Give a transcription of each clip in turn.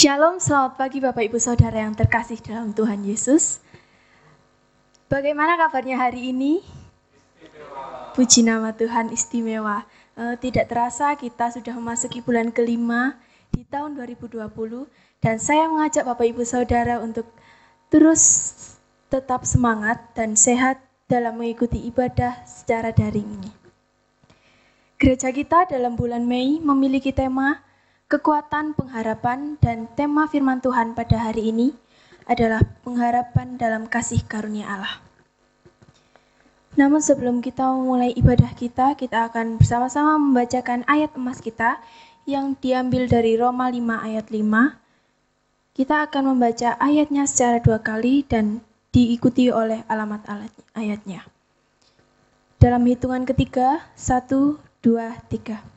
Shalom, selamat pagi Bapak Ibu Saudara yang terkasih dalam Tuhan Yesus. Bagaimana kabarnya hari ini? Puji nama Tuhan, istimewa. Tidak terasa kita sudah memasuki bulan kelima di tahun 2020 dan saya mengajak Bapak Ibu Saudara untuk terus tetap semangat dan sehat dalam mengikuti ibadah secara daring ini. Gereja kita dalam bulan Mei memiliki tema kekuatan pengharapan, dan tema firman Tuhan pada hari ini adalah pengharapan dalam kasih karunia Allah. Namun sebelum kita memulai ibadah kita akan bersama-sama membacakan ayat emas kita yang diambil dari Roma 5 ayat 5. Kita akan membaca ayatnya secara 2 kali dan diikuti oleh alamat ayatnya. Dalam hitungan ketiga, 1, 2, 3.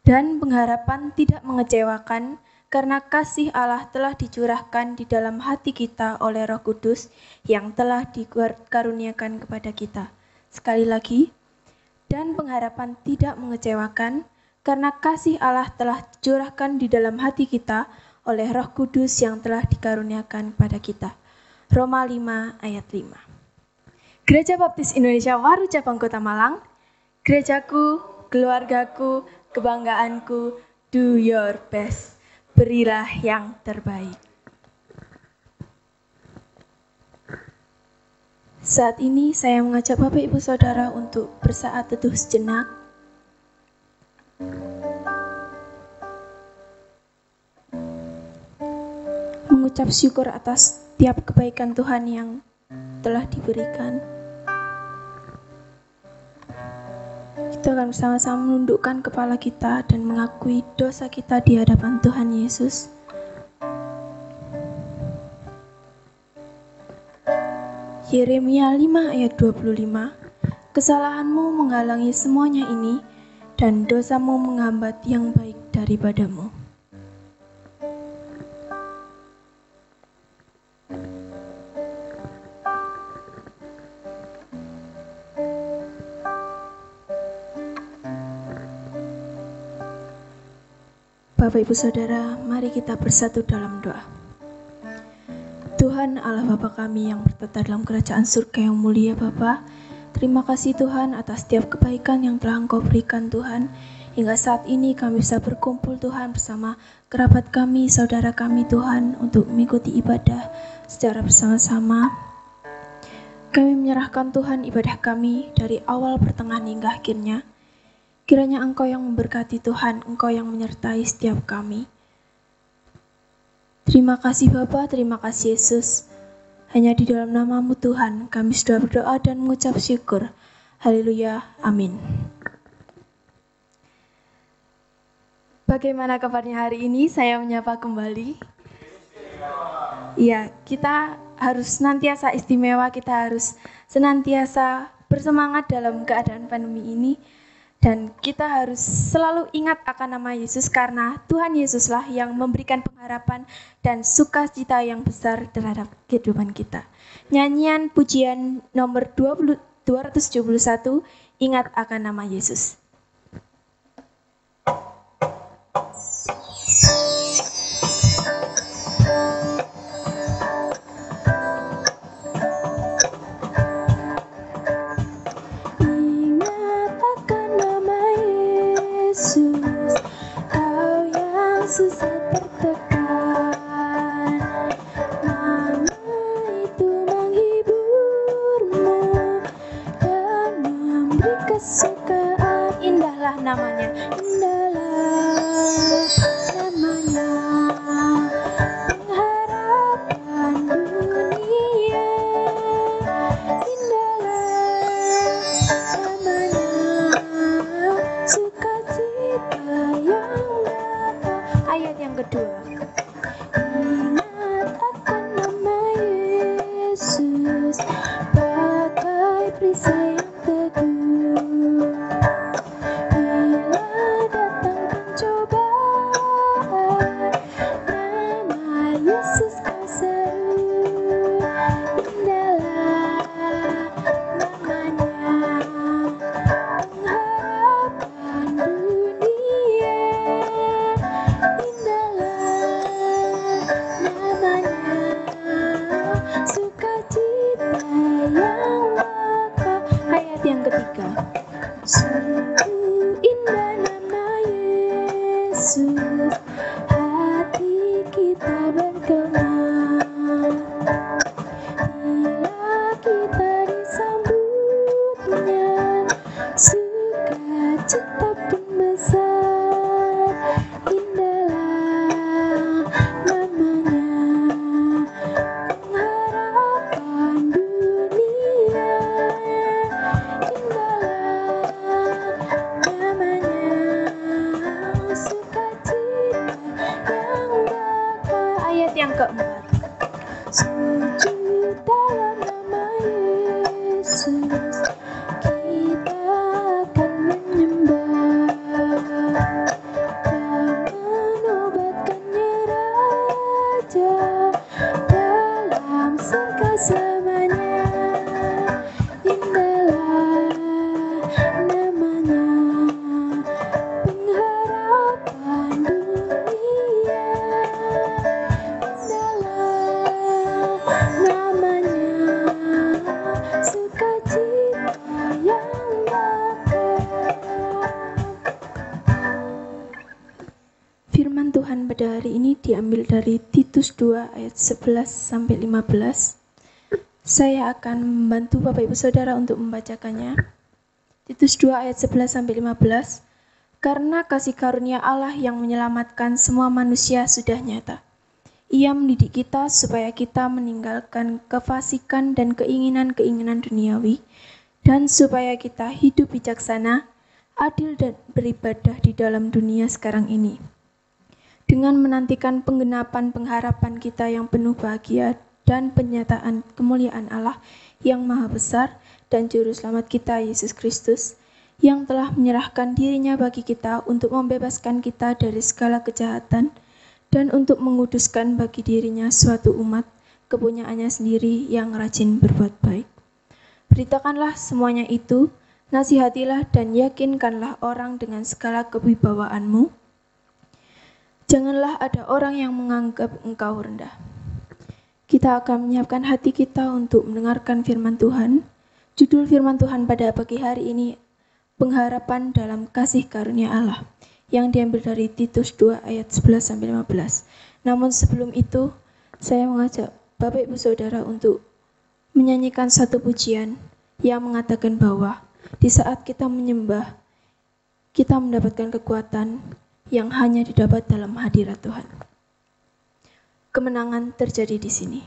Dan pengharapan tidak mengecewakan, karena kasih Allah telah dicurahkan di dalam hati kita oleh Roh Kudus yang telah dikaruniakan kepada kita. Sekali lagi, dan pengharapan tidak mengecewakan, karena kasih Allah telah dicurahkan di dalam hati kita oleh Roh Kudus yang telah dikaruniakan kepada kita. Roma 5 ayat 5. Gereja Baptis Indonesia Waru Cabang Kota Malang, gerejaku, keluargaku, kebanggaanku, do your best. Berilah yang terbaik. Saat ini saya mengajak Bapak Ibu Saudara untuk bersaat teduh sejenak. Mengucap syukur atas setiap kebaikan Tuhan yang telah diberikan. Kita akan bersama-sama menundukkan kepala kita dan mengakui dosa kita di hadapan Tuhan Yesus. Yeremia 5 ayat 25. Kesalahanmu menghalangi semuanya ini, dan dosamu menghambat yang baik daripadamu. Bapak Ibu Saudara, mari kita bersatu dalam doa. Tuhan Allah Bapa kami yang bertata dalam kerajaan surga yang mulia Bapa, terima kasih Tuhan atas setiap kebaikan yang telah Engkau berikan Tuhan. Hingga saat ini kami bisa berkumpul Tuhan bersama kerabat kami, saudara kami Tuhan untuk mengikuti ibadah secara bersama-sama. Kami menyerahkan Tuhan ibadah kami dari awal, pertengahan hingga akhirnya. Kiranya Engkau yang memberkati Tuhan, Engkau yang menyertai setiap kami. Terima kasih Bapa, terima kasih Yesus. Hanya di dalam nama-Mu Tuhan, kami sudah berdoa dan mengucap syukur. Haleluya, amin. Bagaimana kabarnya hari ini? Saya menyapa kembali. Ya, kita harus senantiasa istimewa, kita harus senantiasa bersemangat dalam keadaan pandemi ini. Dan kita harus selalu ingat akan nama Yesus karena Tuhan Yesuslah yang memberikan pengharapan dan sukacita yang besar terhadap kehidupan kita. Nyanyian pujian nomor 271, ingat akan nama Yesus. Susah tertekan, nama itu menghiburmu dan memberi kesukaan. Indahlah namanya, indahlah namanya, pengharapan dunia. Indahlah namanya, sukacita yang ayat yang kedua. ingat akan nama Yesus, bagai perisai yang teguh. Bila dari Titus 2 ayat 11 sampai 15. Saya akan membantu Bapak Ibu Saudara untuk membacakannya. Titus 2 ayat 11 sampai 15. Karena kasih karunia Allah yang menyelamatkan semua manusia sudah nyata. Ia mendidik kita supaya kita meninggalkan kefasikan dan keinginan-keinginan duniawi, dan supaya kita hidup bijaksana, adil dan beribadah di dalam dunia sekarang ini. Dengan menantikan penggenapan pengharapan kita yang penuh bahagia dan penyataan kemuliaan Allah yang maha besar dan juru selamat kita Yesus Kristus, yang telah menyerahkan dirinya bagi kita untuk membebaskan kita dari segala kejahatan dan untuk menguduskan bagi dirinya suatu umat kepunyaannya sendiri yang rajin berbuat baik. Beritakanlah semuanya itu, nasihatilah dan yakinkanlah orang dengan segala kewibawaanmu. Janganlah ada orang yang menganggap engkau rendah. Kita akan menyiapkan hati kita untuk mendengarkan firman Tuhan. Judul firman Tuhan pada pagi hari ini, pengharapan dalam kasih karunia Allah, yang diambil dari Titus 2 ayat 11-15. Namun sebelum itu, saya mengajak Bapak Ibu Saudara untuk menyanyikan satu pujian yang mengatakan bahwa di saat kita menyembah, kita mendapatkan kekuatan yang hanya didapat dalam hadirat Tuhan. Kemenangan terjadi di sini.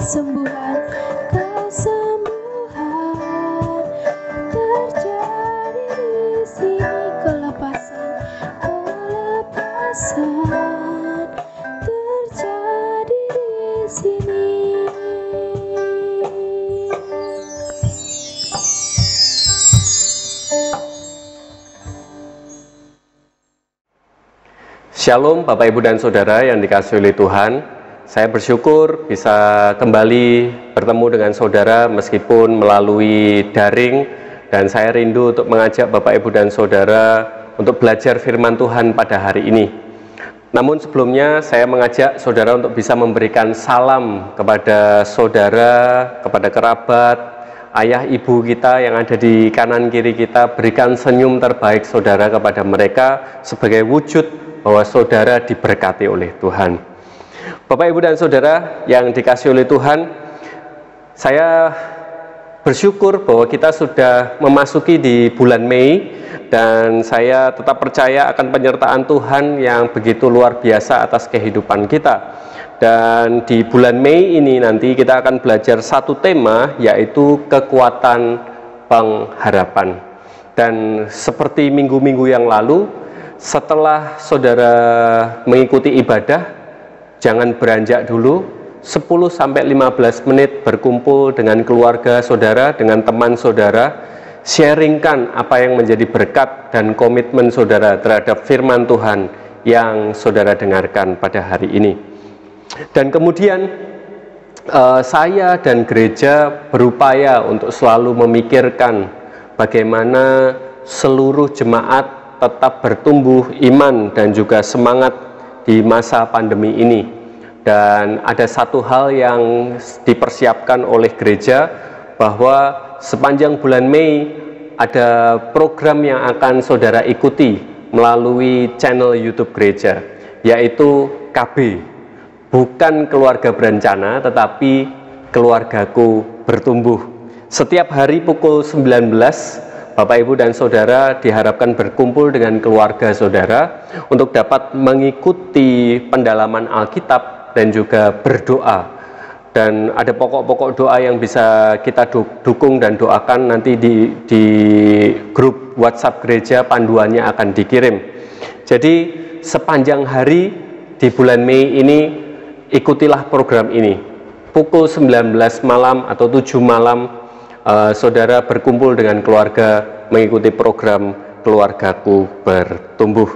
kesembuhan, kesembuhan terjadi di sini, kelepasan, kelepasan terjadi di sini. Shalom Bapak Ibu dan Saudara yang dikasihi oleh Tuhan. Saya bersyukur bisa kembali bertemu dengan saudara meskipun melalui daring, dan saya rindu untuk mengajak Bapak Ibu dan Saudara untuk belajar firman Tuhan pada hari ini. Namun sebelumnya saya mengajak saudara untuk bisa memberikan salam kepada saudara, kepada kerabat, ayah ibu kita yang ada di kanan kiri kita. Berikan senyum terbaik saudara kepada mereka sebagai wujud bahwa saudara diberkati oleh Tuhan. Bapak Ibu dan Saudara yang dikasihi oleh Tuhan, saya bersyukur bahwa kita sudah memasuki di bulan Mei, dan saya tetap percaya akan penyertaan Tuhan yang begitu luar biasa atas kehidupan kita. Dan di bulan Mei ini nanti kita akan belajar satu tema, yaitu kekuatan pengharapan. Dan seperti minggu-minggu yang lalu, setelah saudara mengikuti ibadah, jangan beranjak dulu, 10-15 menit berkumpul dengan keluarga saudara, dengan teman saudara, sharingkan apa yang menjadi berkat dan komitmen saudara terhadap firman Tuhan yang saudara dengarkan pada hari ini. Dan kemudian saya dan gereja berupaya untuk selalu memikirkan bagaimana seluruh jemaat tetap bertumbuh iman dan juga semangat di masa pandemi ini. Dan ada satu hal yang dipersiapkan oleh gereja, bahwa sepanjang bulan Mei ada program yang akan saudara ikuti melalui channel YouTube gereja, yaitu KB, bukan keluarga berencana tetapi keluargaku bertumbuh. Setiap hari pukul 19, Bapak Ibu dan Saudara diharapkan berkumpul dengan keluarga saudara untuk dapat mengikuti pendalaman Alkitab dan juga berdoa. Dan ada pokok-pokok doa yang bisa kita dukung dan doakan, nanti di grup WhatsApp gereja panduannya akan dikirim. Jadi sepanjang hari di bulan Mei ini ikutilah program ini. Pukul 19 malam atau 7 malam saudara berkumpul dengan keluarga mengikuti program Keluargaku Bertumbuh.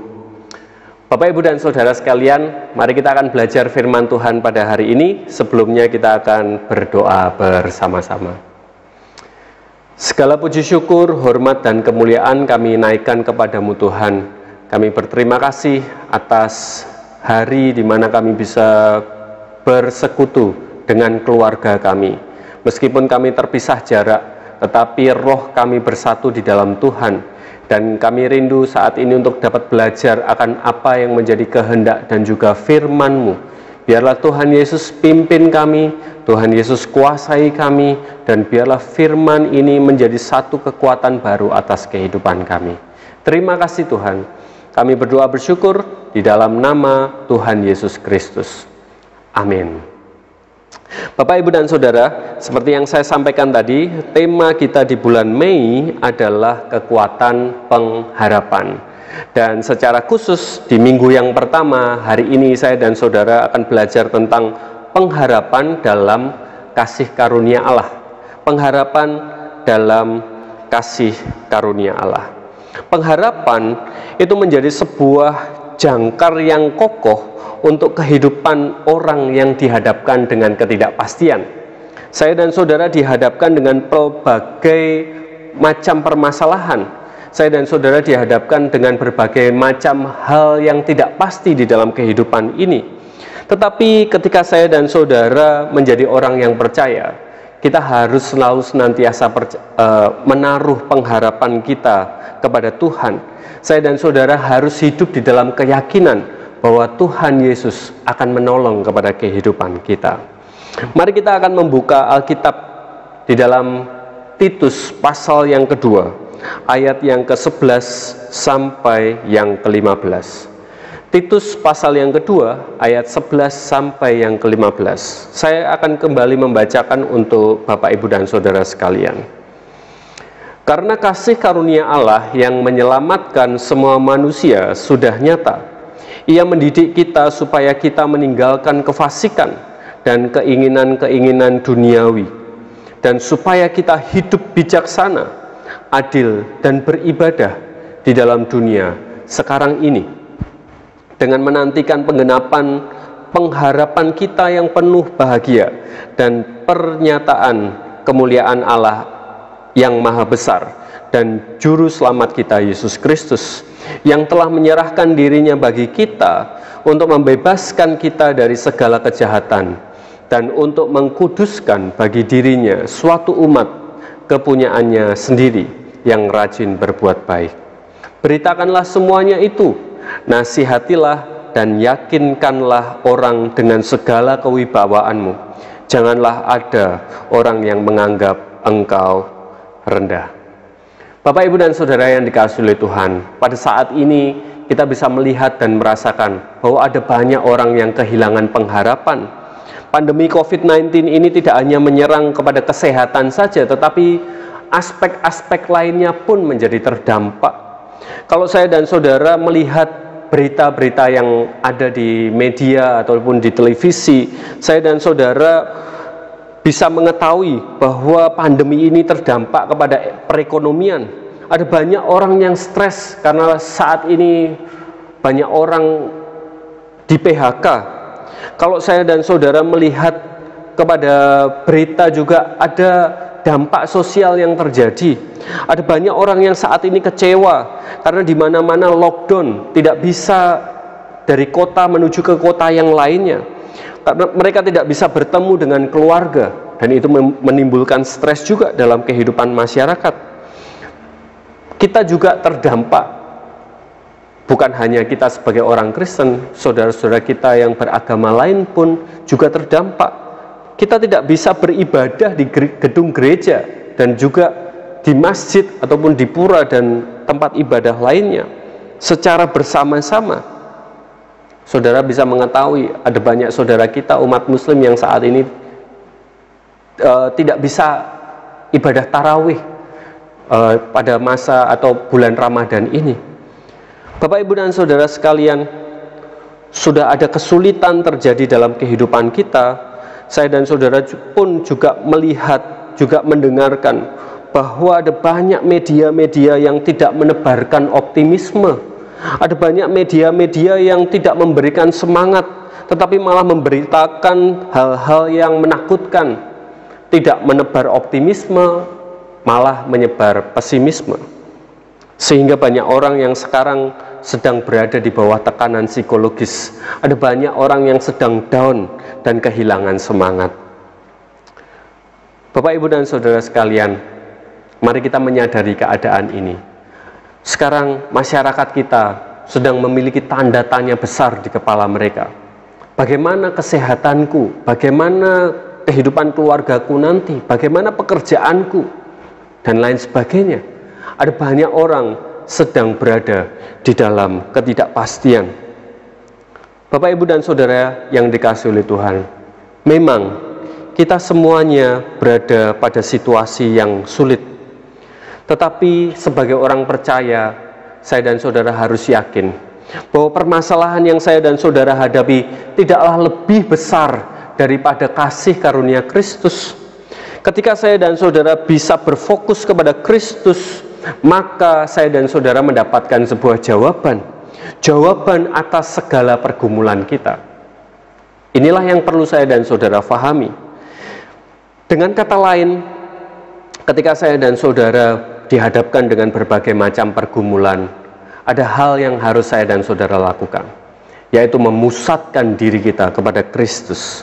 Bapak Ibu dan Saudara sekalian, mari kita akan belajar firman Tuhan pada hari ini. Sebelumnya kita akan berdoa bersama-sama. Segala puji syukur, hormat dan kemuliaan kami naikkan kepadamu Tuhan. Kami berterima kasih atas hari di mana kami bisa bersekutu dengan keluarga kami. Meskipun kami terpisah jarak, tetapi roh kami bersatu di dalam Tuhan. Dan kami rindu saat ini untuk dapat belajar akan apa yang menjadi kehendak dan juga firman-Mu. Biarlah Tuhan Yesus pimpin kami, Tuhan Yesus kuasai kami, dan biarlah firman ini menjadi satu kekuatan baru atas kehidupan kami. Terima kasih Tuhan. Kami berdoa bersyukur di dalam nama Tuhan Yesus Kristus. Amin. Bapak, Ibu, dan Saudara, seperti yang saya sampaikan tadi, tema kita di bulan Mei adalah kekuatan pengharapan. Dan secara khusus di minggu yang pertama, hari ini saya dan saudara akan belajar tentang pengharapan dalam kasih karunia Allah. Pengharapan dalam kasih karunia Allah. Pengharapan itu menjadi sebuah jangkar yang kokoh untuk kehidupan orang yang dihadapkan dengan ketidakpastian. Saya dan saudara dihadapkan dengan berbagai macam permasalahan. Saya dan saudara dihadapkan dengan berbagai macam hal yang tidak pasti di dalam kehidupan ini. Tetapi ketika saya dan saudara menjadi orang yang percaya, kita harus selalu senantiasa menaruh pengharapan kita kepada Tuhan. Saya dan saudara harus hidup di dalam keyakinan bahwa Tuhan Yesus akan menolong kepada kehidupan kita. Mari kita akan membuka Alkitab di dalam Titus pasal yang kedua, ayat yang ke-11 sampai yang ke-15. Titus pasal yang kedua ayat 11 sampai yang ke-15. Saya akan kembali membacakan untuk Bapak, Ibu, dan Saudara sekalian. Karena kasih karunia Allah yang menyelamatkan semua manusia sudah nyata. Ia mendidik kita supaya kita meninggalkan kefasikan dan keinginan-keinginan duniawi, dan supaya kita hidup bijaksana, adil, dan beribadah di dalam dunia sekarang ini, dengan menantikan penggenapan pengharapan kita yang penuh bahagia dan pernyataan kemuliaan Allah yang maha besar dan juru selamat kita Yesus Kristus, yang telah menyerahkan dirinya bagi kita untuk membebaskan kita dari segala kejahatan dan untuk mengkuduskan bagi dirinya suatu umat kepunyaannya sendiri yang rajin berbuat baik. Beritakanlah semuanya itu, nasihatilah dan yakinkanlah orang dengan segala kewibawaanmu. Janganlah ada orang yang menganggap engkau rendah. Bapak, Ibu, dan Saudara yang dikasihi oleh Tuhan, pada saat ini kita bisa melihat dan merasakan bahwa ada banyak orang yang kehilangan pengharapan. Pandemi COVID-19 ini tidak hanya menyerang kepada kesehatan saja, tetapi aspek-aspek lainnya pun menjadi terdampak. Kalau saya dan saudara melihat berita-berita yang ada di media ataupun di televisi, saya dan saudara bisa mengetahui bahwa pandemi ini terdampak kepada perekonomian. Ada banyak orang yang stres karena saat ini banyak orang di PHK. Kalau saya dan saudara melihat kepada berita juga ada dampak sosial yang terjadi. Ada banyak orang yang saat ini kecewa karena di mana-mana lockdown, tidak bisa dari kota menuju ke kota yang lainnya. Karena mereka tidak bisa bertemu dengan keluarga, dan itu menimbulkan stres juga dalam kehidupan masyarakat. Kita juga terdampak, bukan hanya kita sebagai orang Kristen, saudara-saudara kita yang beragama lain pun juga terdampak. Kita tidak bisa beribadah di gedung gereja dan juga di masjid ataupun di pura dan tempat ibadah lainnya secara bersama-sama. Saudara bisa mengetahui ada banyak saudara kita umat muslim yang saat ini tidak bisa ibadah tarawih pada masa atau bulan Ramadan ini. Bapak, Ibu, dan saudara sekalian, sudah ada kesulitan terjadi dalam kehidupan kita. Saya dan saudara pun juga melihat, juga mendengarkan bahwa ada banyak media-media yang tidak menebarkan optimisme. Ada banyak media-media yang tidak memberikan semangat, tetapi malah memberitakan hal-hal yang menakutkan, tidak menebar optimisme, malah menyebar pesimisme. Sehingga banyak orang yang sekarang sedang berada di bawah tekanan psikologis. Ada banyak orang yang sedang down dan kehilangan semangat. Bapak, Ibu, dan saudara sekalian, mari kita menyadari keadaan ini. Sekarang masyarakat kita sedang memiliki tanda tanya besar di kepala mereka. Bagaimana kesehatanku? Bagaimana kehidupan keluargaku nanti? Bagaimana pekerjaanku? Dan lain sebagainya. Ada banyak orang sedang berada di dalam ketidakpastian. Bapak, Ibu, dan saudara yang dikasihi oleh Tuhan, memang kita semuanya berada pada situasi yang sulit. Tetapi sebagai orang percaya, saya dan saudara harus yakin bahwa permasalahan yang saya dan saudara hadapi tidaklah lebih besar daripada kasih karunia Kristus. Ketika saya dan saudara bisa berfokus kepada Kristus, maka saya dan saudara mendapatkan sebuah jawaban atas segala pergumulan kita. Inilah yang perlu saya dan saudara fahami. Dengan kata lain, ketika saya dan saudara dihadapkan dengan berbagai macam pergumulan, ada hal yang harus saya dan saudara lakukan, yaitu memusatkan diri kita kepada Kristus.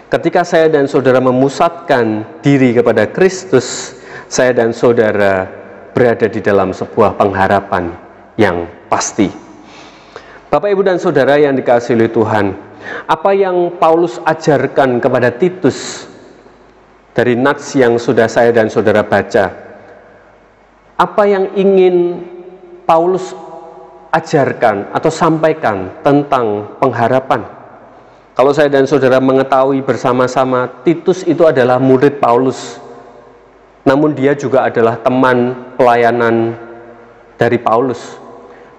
Ketika saya dan saudara memusatkan diri kepada Kristus, saya dan saudara berada di dalam sebuah pengharapan yang pasti. Bapak, Ibu, dan saudara yang dikasihi oleh Tuhan, apa yang Paulus ajarkan kepada Titus dari nats yang sudah saya dan saudara baca, apa yang ingin Paulus ajarkan atau sampaikan tentang pengharapan. Kalau saya dan saudara mengetahui bersama-sama, Titus itu adalah murid Paulus. Namun dia juga adalah teman pelayanan dari Paulus.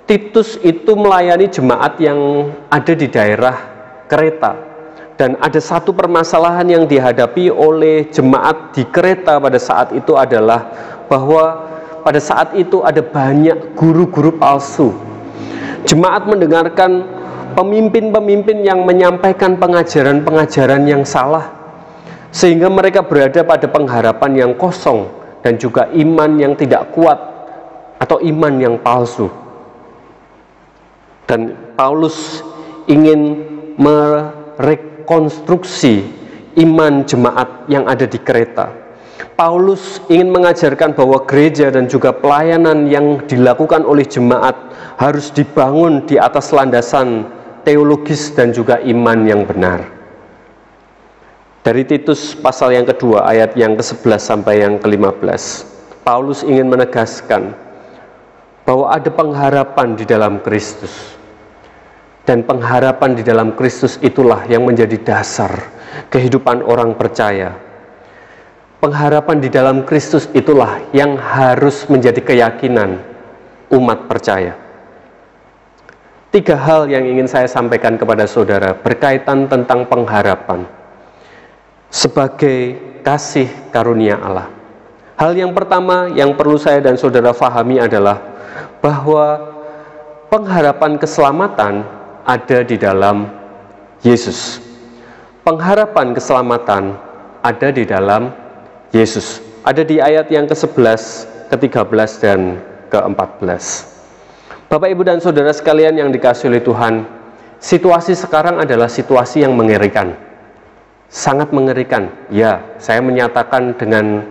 Titus itu melayani jemaat yang ada di daerah Kreta. Dan ada satu permasalahan yang dihadapi oleh jemaat di Kreta pada saat itu adalah bahwa pada saat itu ada banyak guru-guru palsu. Jemaat mendengarkan pemimpin-pemimpin yang menyampaikan pengajaran-pengajaran yang salah, sehingga mereka berada pada pengharapan yang kosong dan juga iman yang tidak kuat atau iman yang palsu. Dan Paulus ingin merekonstruksi iman jemaat yang ada di Kreta. Paulus ingin mengajarkan bahwa gereja dan juga pelayanan yang dilakukan oleh jemaat harus dibangun di atas landasan teologis dan juga iman yang benar. Dari Titus pasal yang kedua ayat yang ke-11 sampai yang ke-15, Paulus ingin menegaskan bahwa ada pengharapan di dalam Kristus. Dan pengharapan di dalam Kristus itulah yang menjadi dasar kehidupan orang percaya. Pengharapan di dalam Kristus itulah yang harus menjadi keyakinan umat percaya. 3 hal yang ingin saya sampaikan kepada saudara berkaitan tentang pengharapan sebagai kasih karunia Allah. Hal yang pertama yang perlu saya dan saudara fahami adalah bahwa pengharapan keselamatan ada di dalam Yesus. Pengharapan keselamatan ada di dalam Yesus. Ada di ayat yang ke-11, ke-13, dan ke-14. Bapak, Ibu, dan saudara sekalian yang dikasihi oleh Tuhan, situasi sekarang adalah situasi yang mengerikan. Sangat mengerikan. Ya, saya menyatakan dengan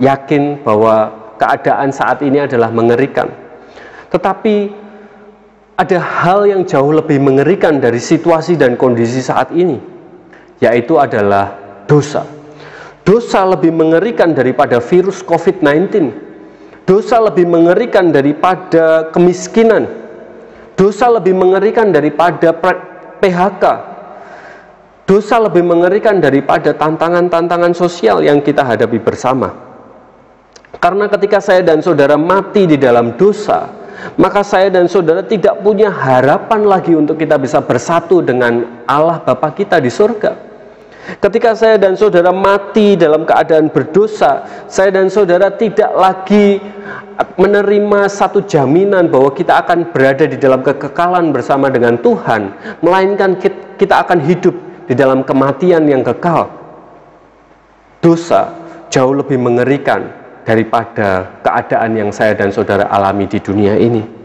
yakin bahwa keadaan saat ini adalah mengerikan. Tetapi ada hal yang jauh lebih mengerikan dari situasi dan kondisi saat ini, yaitu adalah dosa. Dosa lebih mengerikan daripada virus COVID-19. Dosa lebih mengerikan daripada kemiskinan. Dosa lebih mengerikan daripada PHK. Dosa lebih mengerikan daripada tantangan-tantangan sosial yang kita hadapi bersama. Karena ketika saya dan saudara mati di dalam dosa, maka saya dan saudara tidak punya harapan lagi untuk kita bisa bersatu dengan Allah Bapa kita di surga. Ketika saya dan saudara mati dalam keadaan berdosa, saya dan saudara tidak lagi menerima satu jaminan bahwa kita akan berada di dalam kekekalan bersama dengan Tuhan, melainkan kita akan hidup di dalam kematian yang kekal. Dosa jauh lebih mengerikan daripada keadaan yang saya dan saudara alami di dunia ini.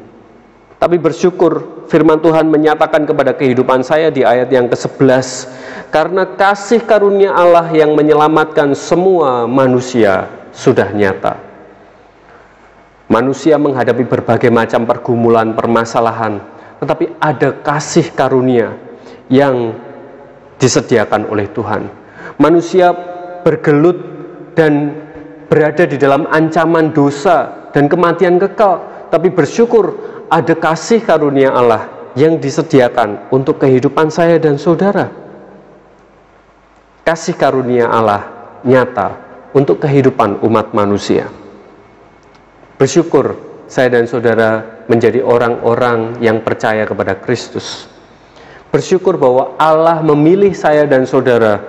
Tapi bersyukur firman Tuhan menyatakan kepada kehidupan saya di ayat yang ke-11, karena kasih karunia Allah yang menyelamatkan semua manusia sudah nyata. Manusia menghadapi berbagai macam pergumulan, permasalahan, tetapi ada kasih karunia yang disediakan oleh Tuhan. Manusia bergelut dan berada di dalam ancaman dosa dan kematian kekal, tapi bersyukur ada kasih karunia Allah yang disediakan untuk kehidupan saya dan saudara. Kasih karunia Allah nyata untuk kehidupan umat manusia. Bersyukur saya dan saudara menjadi orang-orang yang percaya kepada Kristus. Bersyukur bahwa Allah memilih saya dan saudara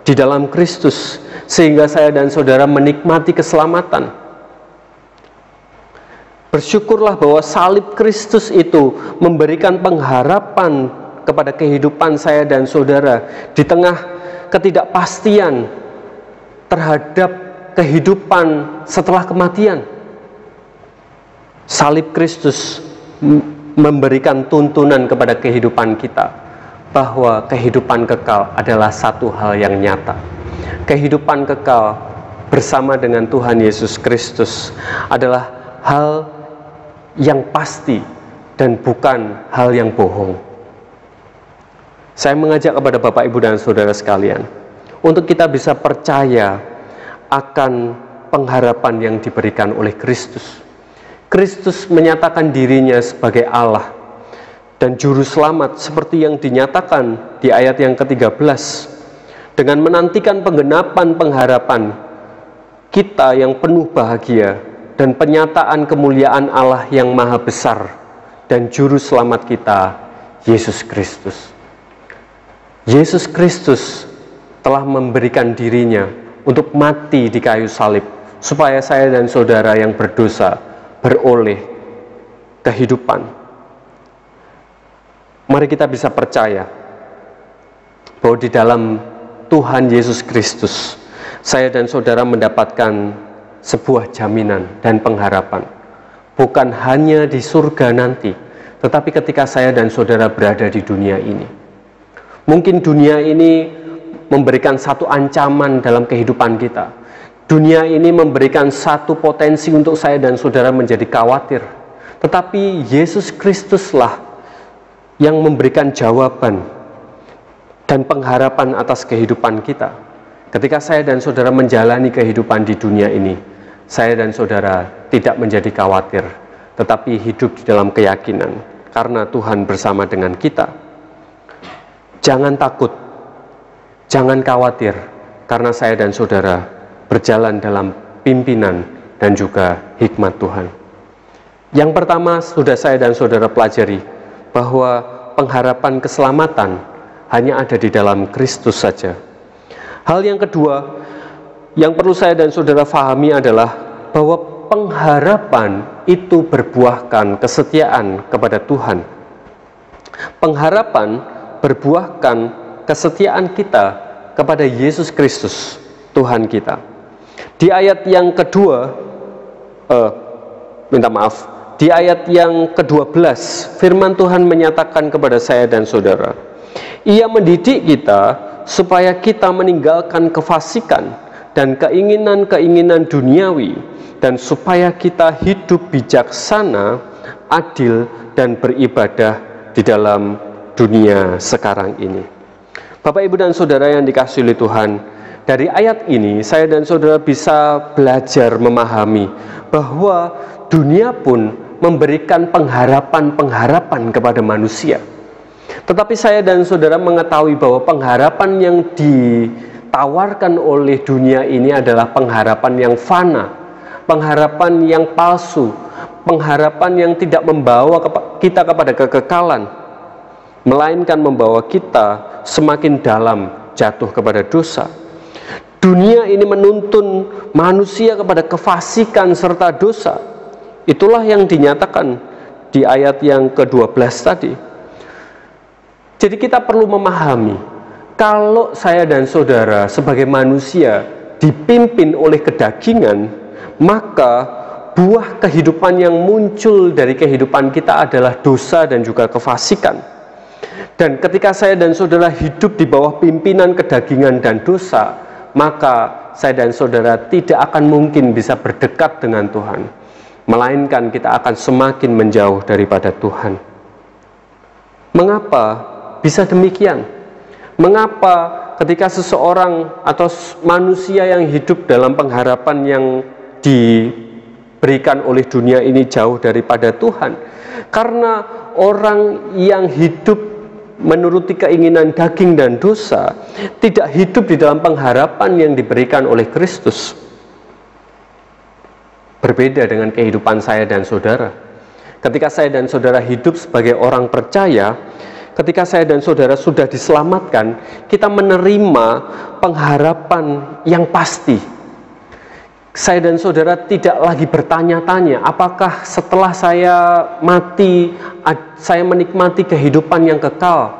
di dalam Kristus, sehingga saya dan saudara menikmati keselamatan. Bersyukurlah bahwa salib Kristus itu memberikan pengharapan kepada kehidupan saya dan saudara di tengah ketidakpastian terhadap kehidupan setelah kematian. Salib Kristus memberikan tuntunan kepada kehidupan kita bahwa kehidupan kekal adalah satu hal yang nyata. Kehidupan kekal bersama dengan Tuhan Yesus Kristus adalah hal yang pasti dan bukan hal yang bohong. Saya mengajak kepada Bapak, Ibu, dan saudara sekalian untuk kita bisa percaya akan pengharapan yang diberikan oleh Kristus. Kristus menyatakan dirinya sebagai Allah dan juru selamat seperti yang dinyatakan di ayat yang ke-13. Dengan menantikan penggenapan pengharapan kita yang penuh bahagia dan penyataan kemuliaan Allah yang maha besar dan juru selamat kita, Yesus Kristus. Yesus Kristus telah memberikan dirinya untuk mati di kayu salib, supaya saya dan saudara yang berdosa beroleh kehidupan. Mari kita bisa percaya bahwa di dalam Tuhan Yesus Kristus, saya dan saudara mendapatkan sebuah jaminan dan pengharapan. Bukan hanya di surga nanti, tetapi ketika saya dan saudara berada di dunia ini. Mungkin dunia ini memberikan satu ancaman dalam kehidupan kita. Dunia ini memberikan satu potensi untuk saya dan saudara menjadi khawatir. Tetapi Yesus Kristuslah yang memberikan jawaban dan pengharapan atas kehidupan kita. Ketika saya dan saudara menjalani kehidupan di dunia ini, saya dan saudara tidak menjadi khawatir, tetapi hidup di dalam keyakinan, karena Tuhan bersama dengan kita. Jangan takut, jangan khawatir, karena saya dan saudara berjalan dalam pimpinan dan juga hikmat Tuhan. Yang pertama, sudah saya dan saudara pelajari, bahwa pengharapan keselamatan hanya ada di dalam Kristus saja. Hal yang kedua yang perlu saya dan saudara fahami adalah bahwa pengharapan itu berbuahkan kesetiaan kepada Tuhan. Pengharapan berbuahkan kesetiaan kita kepada Yesus Kristus, Tuhan kita. Di ayat yang kedua, di ayat yang ke-12, firman Tuhan menyatakan kepada saya dan saudara, Ia mendidik kita supaya kita meninggalkan kefasikan dan keinginan-keinginan duniawi, dan supaya kita hidup bijaksana, adil, dan beribadah di dalam dunia sekarang ini. Bapak, Ibu, dan Saudara yang dikasihi oleh Tuhan, dari ayat ini saya dan saudara bisa belajar memahami bahwa dunia pun memberikan pengharapan-pengharapan kepada manusia. Tetapi saya dan saudara mengetahui bahwa pengharapan yang ditawarkan oleh dunia ini adalah pengharapan yang fana, pengharapan yang palsu, pengharapan yang tidak membawa kita kepada kekekalan, melainkan membawa kita semakin dalam jatuh kepada dosa. Dunia ini menuntun manusia kepada kefasikan serta dosa. Itulah yang dinyatakan di ayat yang ke-12 tadi. Jadi kita perlu memahami, kalau saya dan saudara sebagai manusia dipimpin oleh kedagingan, maka buah kehidupan yang muncul dari kehidupan kita adalah dosa dan juga kefasikan. Dan ketika saya dan saudara hidup di bawah pimpinan kedagingan dan dosa, maka saya dan saudara tidak akan mungkin bisa berdekat dengan Tuhan, melainkan kita akan semakin menjauh daripada Tuhan. Mengapa bisa demikian? Mengapa ketika seseorang atau manusia yang hidup dalam pengharapan yang diberikan oleh dunia ini jauh daripada Tuhan? Karena orang yang hidup menuruti keinginan daging dan dosa tidak hidup di dalam pengharapan yang diberikan oleh Kristus. Berbeda dengan kehidupan saya dan saudara. Ketika saya dan saudara hidup sebagai orang percaya, ketika saya dan saudara sudah diselamatkan, kita menerima pengharapan yang pasti. Saya dan saudara tidak lagi bertanya-tanya, apakah setelah saya mati, saya menikmati kehidupan yang kekal.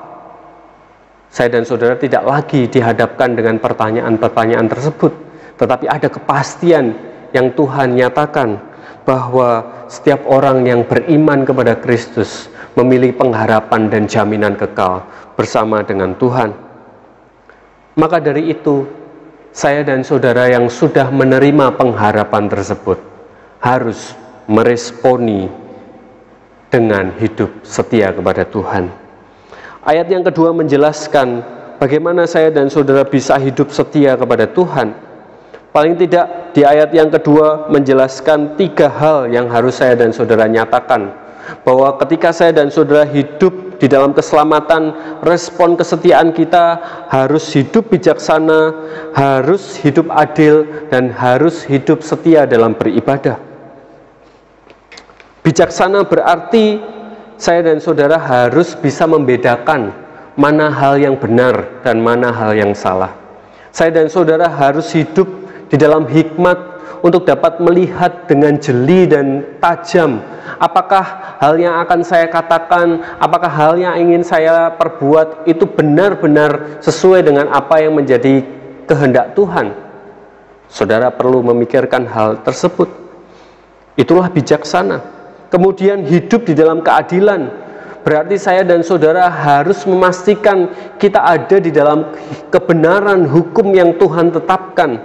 Saya dan saudara tidak lagi dihadapkan dengan pertanyaan-pertanyaan tersebut, tetapi ada kepastian yang Tuhan nyatakan, bahwa setiap orang yang beriman kepada Kristus memiliki pengharapan dan jaminan kekal bersama dengan Tuhan. Maka dari itu, saya dan saudara yang sudah menerima pengharapan tersebut harus meresponi dengan hidup setia kepada Tuhan. Ayat yang kedua menjelaskan bagaimana saya dan saudara bisa hidup setia kepada Tuhan. Paling tidak di ayat yang kedua menjelaskan 3 hal yang harus saya dan saudara nyatakan. Bahwa ketika saya dan saudara hidup di dalam keselamatan, respon kesetiaan kita harus hidup bijaksana, harus hidup adil, dan harus hidup setia dalam beribadah. Bijaksana berarti saya dan saudara harus bisa membedakan mana hal yang benar dan mana hal yang salah. Saya dan saudara harus hidup di dalam hikmat untuk dapat melihat dengan jeli dan tajam apakah hal yang akan saya katakan, apakah hal yang ingin saya perbuat itu benar-benar sesuai dengan apa yang menjadi kehendak Tuhan. Saudara perlu memikirkan hal tersebut. Itulah bijaksana. Kemudian hidup di dalam keadilan, berarti saya dan saudara harus memastikan kita ada di dalam kebenaran hukum yang Tuhan tetapkan.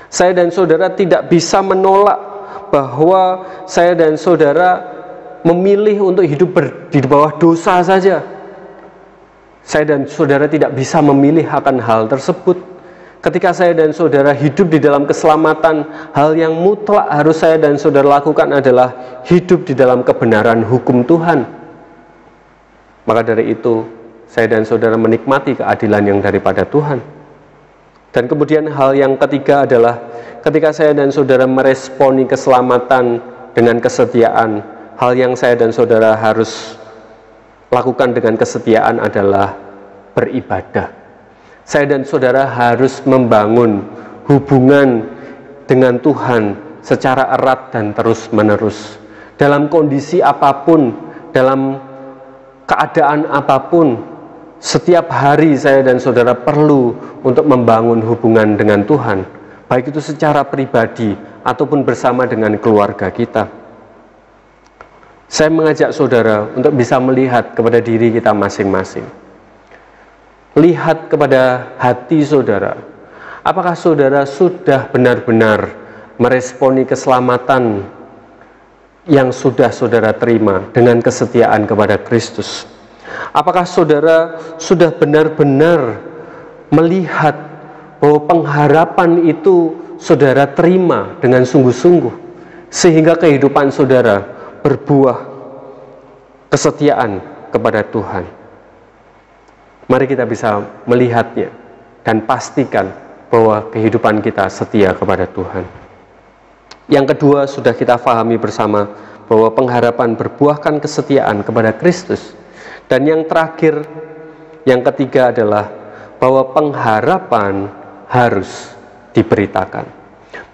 Saya dan saudara tidak bisa menolak bahwa saya dan saudara memilih untuk hidup di bawah dosa saja. Saya dan saudara tidak bisa memilih akan hal tersebut. Ketika saya dan saudara hidup di dalam keselamatan, hal yang mutlak harus saya dan saudara lakukan adalah hidup di dalam kebenaran hukum Tuhan. Maka dari itu, saya dan saudara menikmati keadilan yang daripada Tuhan. Dan kemudian hal yang ketiga adalah ketika saya dan saudara meresponi keselamatan dengan kesetiaan, hal yang saya dan saudara harus lakukan dengan kesetiaan adalah beribadah. Saya dan saudara harus membangun hubungan dengan Tuhan secara erat dan terus-menerus. Dalam kondisi apapun, dalam keadaan apapun, setiap hari saya dan saudara perlu untuk membangun hubungan dengan Tuhan, baik itu secara pribadi ataupun bersama dengan keluarga kita. Saya mengajak saudara untuk bisa melihat kepada diri kita masing-masing. Lihat kepada hati saudara. Apakah saudara sudah benar-benar meresponi keselamatan yang sudah saudara terima dengan kesetiaan kepada Kristus? Apakah saudara sudah benar-benar melihat bahwa pengharapan itu saudara terima dengan sungguh-sungguh, sehingga kehidupan saudara berbuah kesetiaan kepada Tuhan? Mari kita bisa melihatnya dan pastikan bahwa kehidupan kita setia kepada Tuhan. Yang kedua, sudah kita pahami bersama bahwa pengharapan berbuahkan kesetiaan kepada Kristus. Dan yang terakhir, yang ketiga adalah bahwa pengharapan harus diberitakan.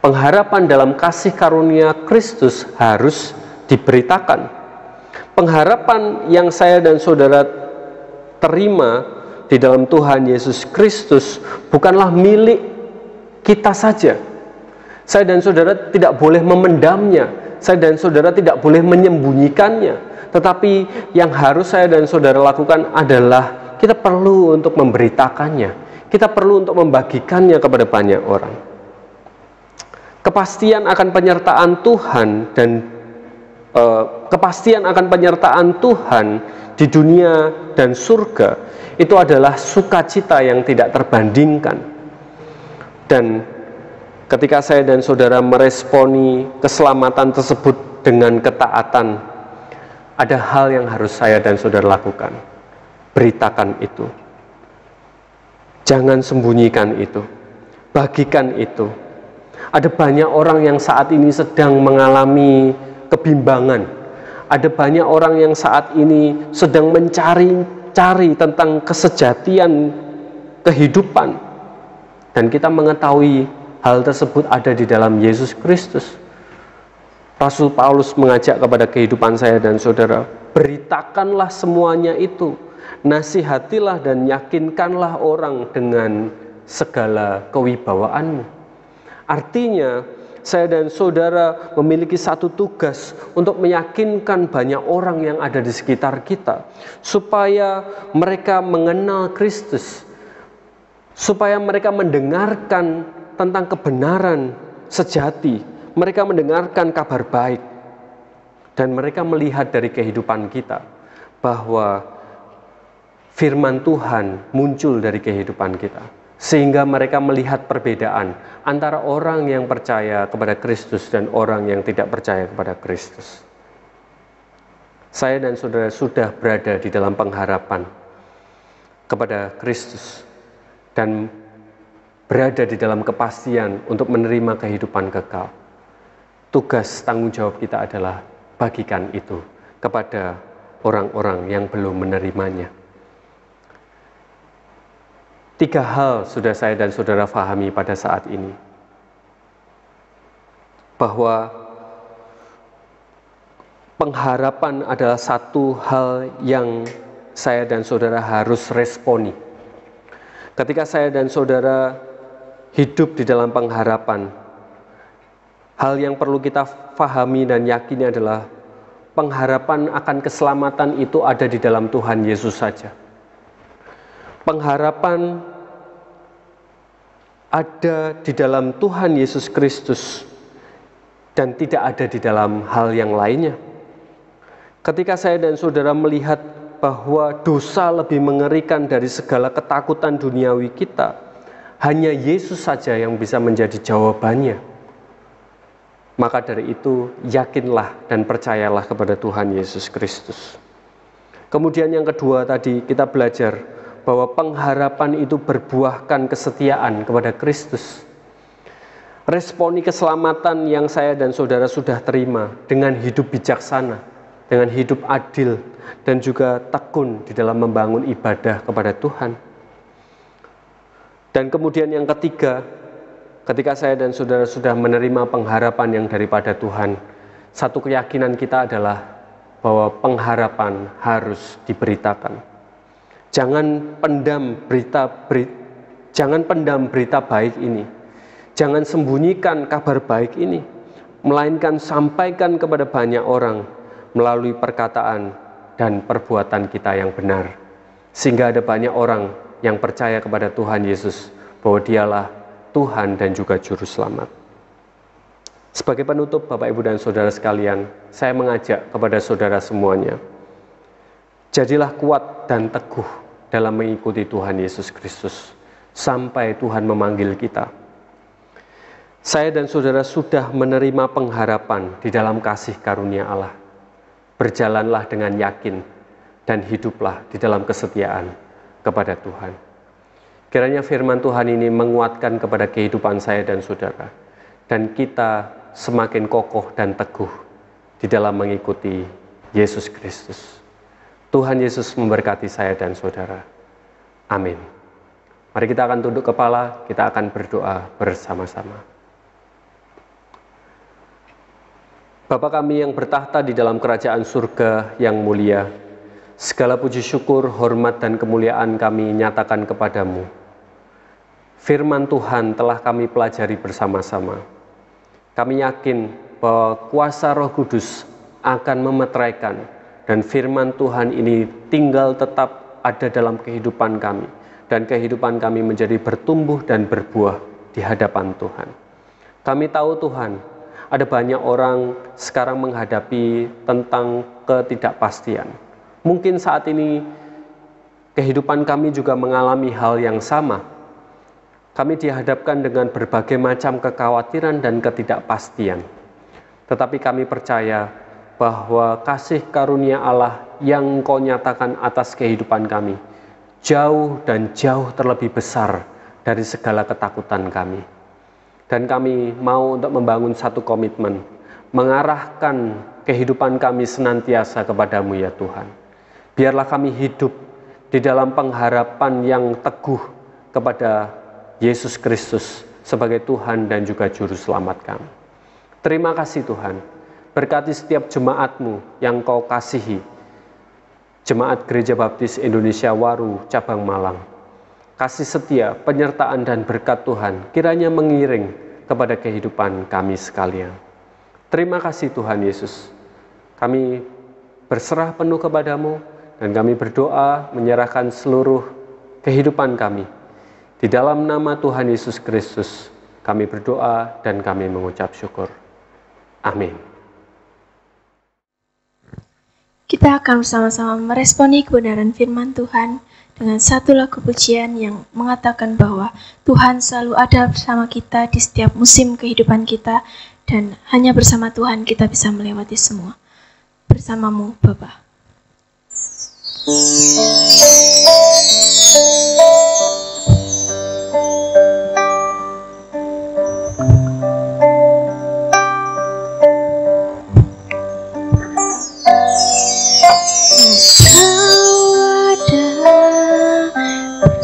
Pengharapan dalam kasih karunia Kristus harus diberitakan. Pengharapan yang saya dan saudara terima di dalam Tuhan Yesus Kristus bukanlah milik kita saja. Saya dan saudara tidak boleh memendamnya. Saya dan saudara tidak boleh menyembunyikannya. Tetapi yang harus saya dan saudara lakukan adalah kita perlu untuk memberitakannya. Kita perlu untuk membagikannya kepada banyak orang. Kepastian akan penyertaan Tuhan dan kepastian akan penyertaan Tuhan di dunia dan surga itu adalah sukacita yang tidak terbandingkan. Dan ketika saya dan saudara meresponi keselamatan tersebut dengan ketaatan, ada hal yang harus saya dan saudara lakukan. Beritakan itu. Jangan sembunyikan itu. Bagikan itu. Ada banyak orang yang saat ini sedang mengalami kebimbangan. Ada banyak orang yang saat ini sedang mencari tentang kesejatian kehidupan. Dan kita mengetahui hal tersebut ada di dalam Yesus Kristus. Rasul Paulus mengajak kepada kehidupan saya dan saudara, beritakanlah semuanya itu. Nasihatilah dan yakinkanlah orang dengan segala kewibawaanmu. Artinya, saya dan saudara memiliki satu tugas untuk meyakinkan banyak orang yang ada di sekitar kita, supaya mereka mengenal Kristus, supaya mereka mendengarkan tentang kebenaran sejati, mereka mendengarkan kabar baik, dan mereka melihat dari kehidupan kita bahwa firman Tuhan muncul dari kehidupan kita. sehingga mereka melihat perbedaan antara orang yang percaya kepada Kristus dan orang yang tidak percaya kepada Kristus. Saya dan saudara sudah berada di dalam pengharapan kepada Kristus dan berada di dalam kepastian untuk menerima kehidupan kekal. Tugas tanggung jawab kita adalah bagikan itu kepada orang-orang yang belum menerimanya. 3 hal sudah saya dan saudara fahami pada saat ini. Bahwa pengharapan adalah satu hal yang saya dan saudara harus responi. Ketika saya dan saudara hidup di dalam pengharapan, hal yang perlu kita fahami dan yakini adalah pengharapan akan keselamatan itu ada di dalam Tuhan Yesus saja. Pengharapan ada di dalam Tuhan Yesus Kristus dan tidak ada di dalam hal yang lainnya. Ketika saya dan saudara melihat bahwa dosa lebih mengerikan dari segala ketakutan duniawi kita, hanya Yesus saja yang bisa menjadi jawabannya. Maka dari itu, yakinlah dan percayalah kepada Tuhan Yesus Kristus. Kemudian yang kedua tadi kita belajar bahwa pengharapan itu berbuahkan kesetiaan kepada Kristus. Responi keselamatan yang saya dan saudara sudah terima dengan hidup bijaksana, dengan hidup adil, dan juga tekun di dalam membangun ibadah kepada Tuhan. Dan kemudian yang ketiga, ketika saya dan saudara sudah menerima pengharapan yang daripada Tuhan, satu keyakinan kita adalah bahwa pengharapan harus diberitakan. Jangan pendam berita baik ini. Jangan sembunyikan kabar baik ini, melainkan sampaikan kepada banyak orang melalui perkataan dan perbuatan kita yang benar. Sehingga ada banyak orang yang percaya kepada Tuhan Yesus bahwa Dialah Tuhan dan juga Juru Selamat. Sebagai penutup, Bapak, Ibu, dan saudara sekalian, saya mengajak kepada saudara semuanya, jadilah kuat dan teguh dalam mengikuti Tuhan Yesus Kristus sampai Tuhan memanggil kita. Saya dan saudara sudah menerima pengharapan di dalam kasih karunia Allah. Berjalanlah dengan yakin dan hiduplah di dalam kesetiaan kepada Tuhan. Kiranya firman Tuhan ini menguatkan kepada kehidupan saya dan saudara, dan kita semakin kokoh dan teguh di dalam mengikuti Yesus Kristus. Tuhan Yesus memberkati saya dan saudara. Amin. Mari kita akan tunduk kepala, kita akan berdoa bersama-sama. Bapa kami yang bertahta di dalam kerajaan surga yang mulia, segala puji syukur, hormat, dan kemuliaan kami nyatakan kepadamu. Firman Tuhan telah kami pelajari bersama-sama. Kami yakin bahwa kuasa Roh Kudus akan memeteraikan dan firman Tuhan ini tinggal tetap ada dalam kehidupan kami, dan kehidupan kami menjadi bertumbuh dan berbuah di hadapan Tuhan. Kami tahu Tuhan, ada banyak orang sekarang menghadapi tentang ketidakpastian. Mungkin saat ini kehidupan kami juga mengalami hal yang sama. Kami dihadapkan dengan berbagai macam kekhawatiran dan ketidakpastian. Tetapi kami percaya bahwa kasih karunia Allah yang Engkau nyatakan atas kehidupan kami jauh dan jauh terlebih besar dari segala ketakutan kami. Dan kami mau untuk membangun satu komitmen, mengarahkan kehidupan kami senantiasa kepadamu ya Tuhan. Biarlah kami hidup di dalam pengharapan yang teguh kepada Yesus Kristus sebagai Tuhan dan juga Juru Selamat kami. Terima kasih Tuhan, berkati setiap jemaat-Mu yang Kau kasihi, Jemaat Gereja Baptis Indonesia Waru, Cabang Malang. Kasih setia, penyertaan dan berkat Tuhan kiranya mengiring kepada kehidupan kami sekalian. Terima kasih Tuhan Yesus, kami berserah penuh kepadamu dan kami berdoa menyerahkan seluruh kehidupan kami. Di dalam nama Tuhan Yesus Kristus, kami berdoa dan kami mengucap syukur. Amin. Kita akan bersama-sama meresponi kebenaran firman Tuhan dengan satu lagu pujian yang mengatakan bahwa Tuhan selalu ada bersama kita di setiap musim kehidupan kita, dan hanya bersama Tuhan kita bisa melewati semua. Bersamamu, Bapa.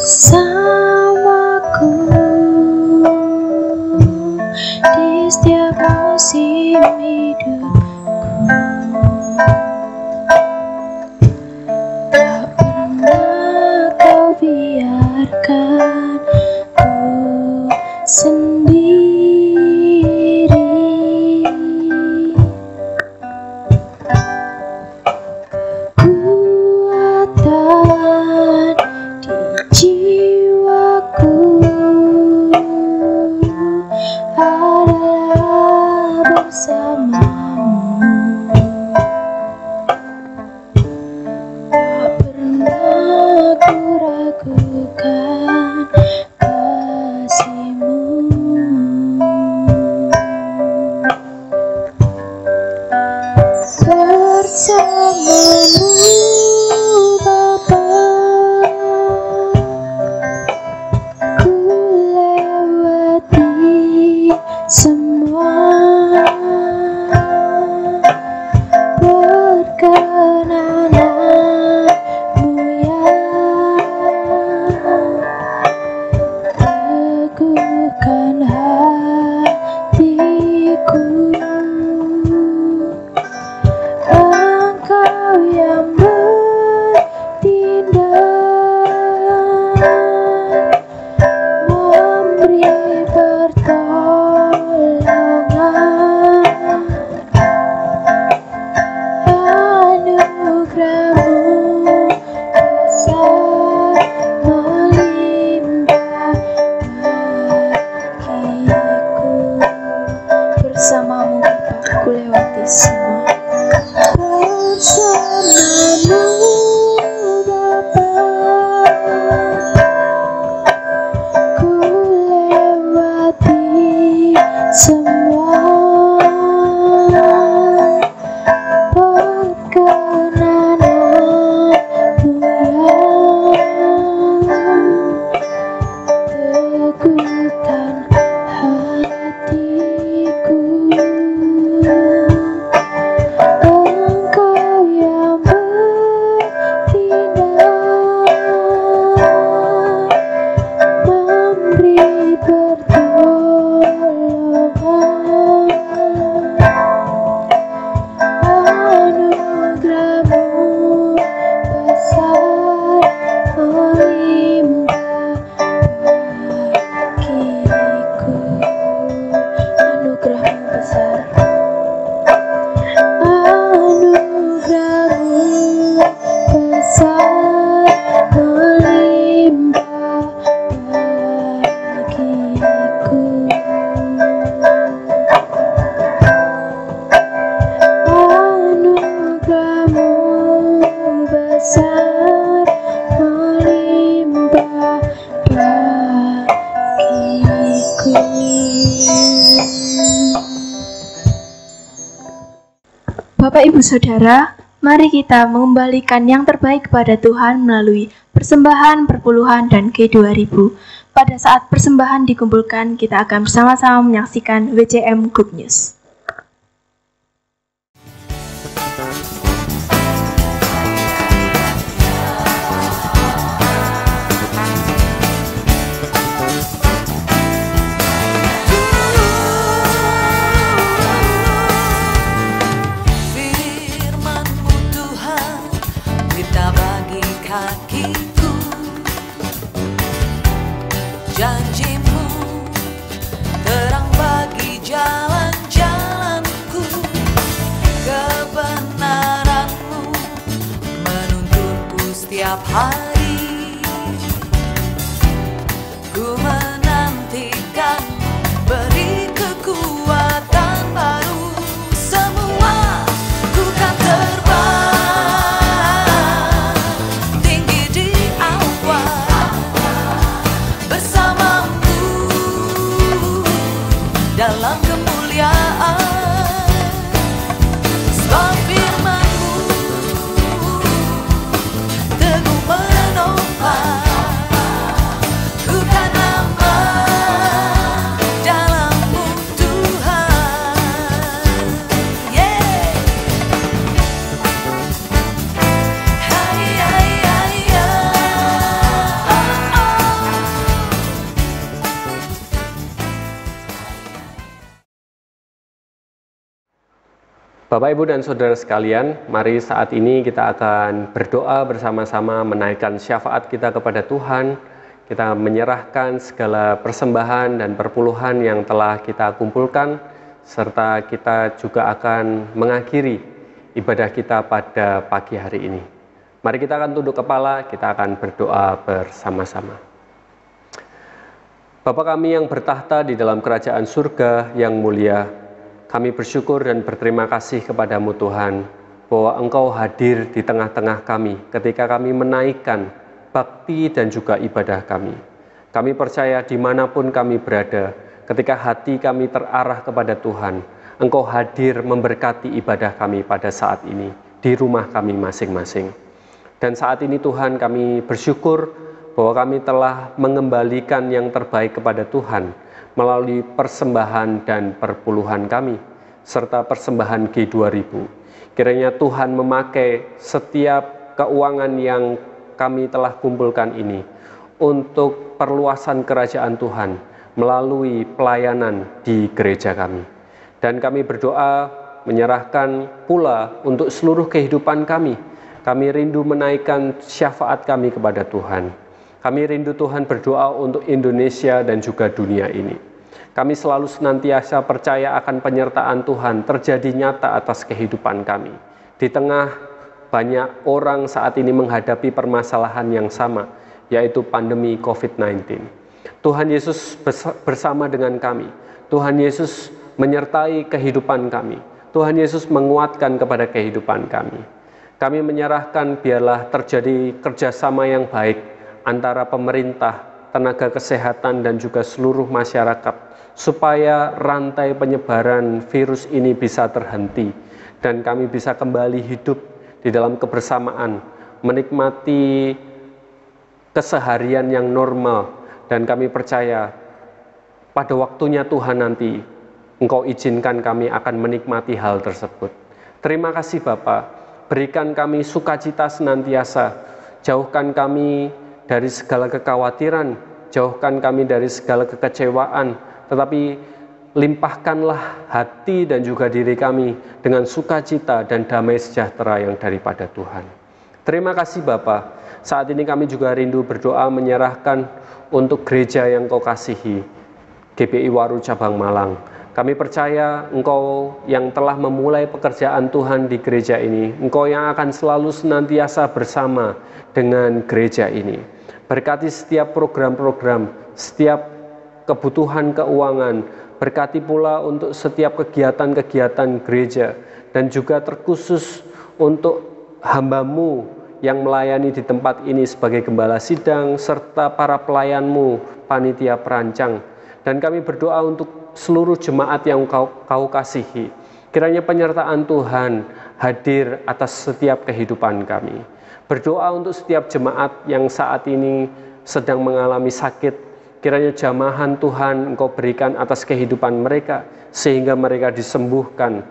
Bersamaku di setiap musim hidupku, tak pernah kau biarkan ku sendiri. Kekuatan jiwaku adalah bersamamu, tak pernah ku ragukan kasih-Mu. Bersamamu, Bapa, ku lewati semua. Perkenanan-Mu ya teguhkan hatiku. Engkau yang bertindak, memberi pertolongan. Anugerah-Mu besar melimpah bagiku. Bersamamu, Bapa, ku lewati semua. Bersamamu, Bapa, ku lewati semua. Perkenanan-Mu ya teguhkan hatiku. Engkau yang bertindak, memberi pertolongan. Anugerah-Mu besar melimpah bagiku. Anugerah-Mu besar. Anugerah-Mu besar melimpah bagiku. Anugerah-Mu besar melimpah bagiku. Bapak, Ibu, Saudara, mari kita mengembalikan yang terbaik kepada Tuhan melalui persembahan, perpuluhan, dan G2000. Pada saat persembahan dikumpulkan, kita akan bersama-sama menyaksikan WCM Good News. Firman-Mu Tuhan, berita bagi kakiku. Janji-Mu terang bagi jalan-jalanku. Kebenaran-Mu menuntunku setiap hari. Ku menantikan, beri kekuatan baru. Semua ku kan terbang tinggi di awan. dalam kemuliaan. Sebab firman-Mu teguh menopang, ku kan aman dalam-Mu Tuhan. Yeah. Hai, hai, hai, oh, oh. Bapak, Ibu, dan Saudara sekalian, mari saat ini kita akan berdoa bersama-sama menaikkan syafaat kita kepada Tuhan. Kita menyerahkan segala persembahan dan perpuluhan yang telah kita kumpulkan, serta kita juga akan mengakhiri ibadah kita pada pagi hari ini. Mari kita akan tunduk kepala, kita akan berdoa bersama-sama. Bapa kami yang bertahta di dalam kerajaan surga yang mulia, kami bersyukur dan berterima kasih kepadamu Tuhan, bahwa Engkau hadir di tengah-tengah kami ketika kami menaikkan bakti dan juga ibadah kami. Kami percaya dimanapun kami berada, ketika hati kami terarah kepada Tuhan, Engkau hadir memberkati ibadah kami pada saat ini, di rumah kami masing-masing. Dan saat ini Tuhan, kami bersyukur bahwa kami telah mengembalikan yang terbaik kepada Tuhan, melalui persembahan dan perpuluhan kami, serta persembahan G2000. Kiranya Tuhan memakai setiap keuangan yang kami telah kumpulkan ini untuk perluasan kerajaan Tuhan melalui pelayanan di gereja kami. Dan kami berdoa menyerahkan pula untuk seluruh kehidupan kami. Kami rindu menaikkan syafaat kami kepada Tuhan. Kami rindu Tuhan berdoa untuk Indonesia dan juga dunia ini. Kami selalu senantiasa percaya akan penyertaan Tuhan terjadi nyata atas kehidupan kami. Di tengah banyak orang saat ini menghadapi permasalahan yang sama, yaitu pandemi COVID-19. Tuhan Yesus bersama dengan kami. Tuhan Yesus menyertai kehidupan kami. Tuhan Yesus menguatkan kepada kehidupan kami. Kami menyerahkan biarlah terjadi kerjasama yang baik antara pemerintah, tenaga kesehatan, dan juga seluruh masyarakat, supaya rantai penyebaran virus ini bisa terhenti, dan kami bisa kembali hidup di dalam kebersamaan, menikmati keseharian yang normal. Dan kami percaya pada waktunya Tuhan nanti, Engkau izinkan kami akan menikmati hal tersebut. Terima kasih Bapa, berikan kami sukacita senantiasa, jauhkan kami dari segala kekhawatiran, jauhkan kami dari segala kekecewaan, tetapi limpahkanlah hati dan juga diri kami dengan sukacita dan damai sejahtera yang daripada Tuhan. Terima kasih Bapa. Saat ini kami juga rindu berdoa menyerahkan untuk gereja yang Kau kasihi, GPI Waru Cabang Malang. Kami percaya Engkau yang telah memulai pekerjaan Tuhan di gereja ini, Engkau yang akan selalu senantiasa bersama dengan gereja ini. Berkati setiap program-program, setiap kebutuhan keuangan, berkati pula untuk setiap kegiatan-kegiatan gereja, dan juga terkhusus untuk hamba-Mu yang melayani di tempat ini sebagai gembala sidang, serta para pelayan-Mu, panitia perancang. Dan kami berdoa untuk seluruh jemaat yang Kau kasihi. Kiranya penyertaan Tuhan hadir atas setiap kehidupan kami. Berdoa untuk setiap jemaat yang saat ini sedang mengalami sakit. Kiranya jamahan Tuhan Engkau berikan atas kehidupan mereka, sehingga mereka disembuhkan.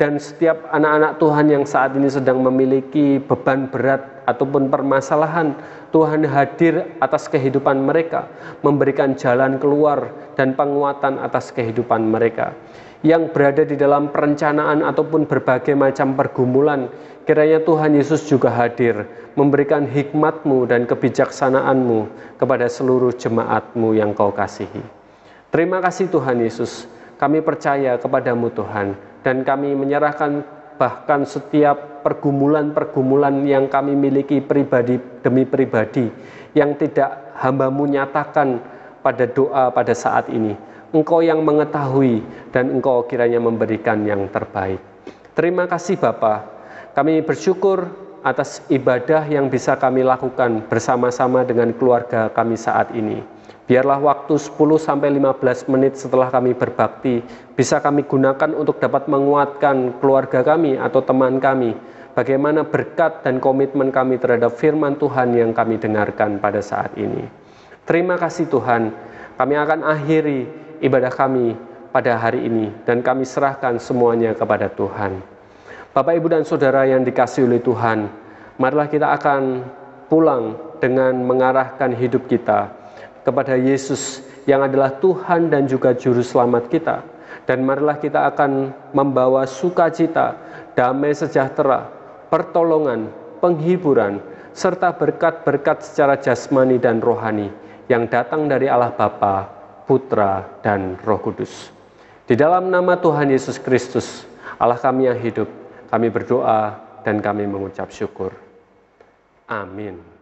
Dan setiap anak-anak Tuhan yang saat ini sedang memiliki beban berat ataupun permasalahan, Tuhan hadir atas kehidupan mereka, memberikan jalan keluar dan penguatan atas kehidupan mereka. Yang berada di dalam perencanaan ataupun berbagai macam pergumulan, kiranya Tuhan Yesus juga hadir, memberikan hikmat-Mu dan kebijaksanaan-Mu kepada seluruh jemaat-Mu yang Kau kasihi. Terima kasih Tuhan Yesus, kami percaya kepada-Mu Tuhan, dan kami menyerahkan bahkan setiap pergumulan-pergumulan yang kami miliki pribadi demi pribadi, yang tidak hamba-Mu nyatakan pada doa pada saat ini. Engkau yang mengetahui, dan Engkau kiranya memberikan yang terbaik. Terima kasih Bapa. Kami bersyukur atas ibadah yang bisa kami lakukan bersama-sama dengan keluarga kami saat ini. Biarlah waktu 10-15 menit setelah kami berbakti bisa kami gunakan untuk dapat menguatkan keluarga kami atau teman kami. Bagaimana berkat dan komitmen kami terhadap firman Tuhan yang kami dengarkan pada saat ini. Terima kasih Tuhan, kami akan akhiri ibadah kami pada hari ini dan kami serahkan semuanya kepada Tuhan. Bapak, Ibu, dan Saudara yang dikasihi oleh Tuhan, marilah kita akan pulang dengan mengarahkan hidup kita kepada Yesus yang adalah Tuhan dan juga Juru Selamat kita. Dan marilah kita akan membawa sukacita, damai sejahtera, pertolongan, penghiburan, serta berkat-berkat secara jasmani dan rohani yang datang dari Allah Bapa, Putra, dan Roh Kudus. Di dalam nama Tuhan Yesus Kristus, Allah kami yang hidup, kami berdoa dan kami mengucap syukur. Amin.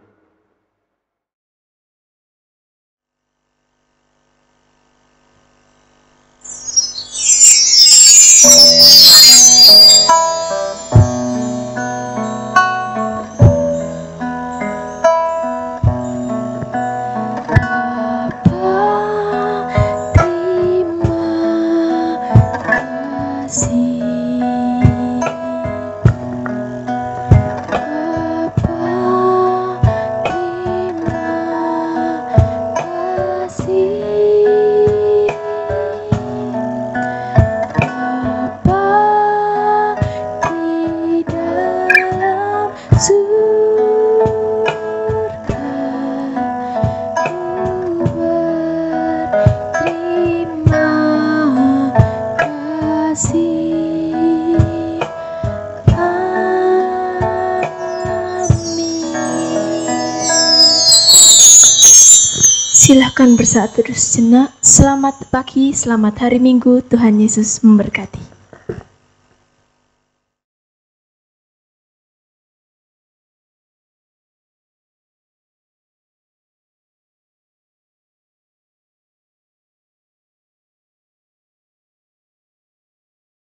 Silahkan bersaat terus sejenak. Selamat pagi, selamat hari Minggu. Tuhan Yesus memberkati.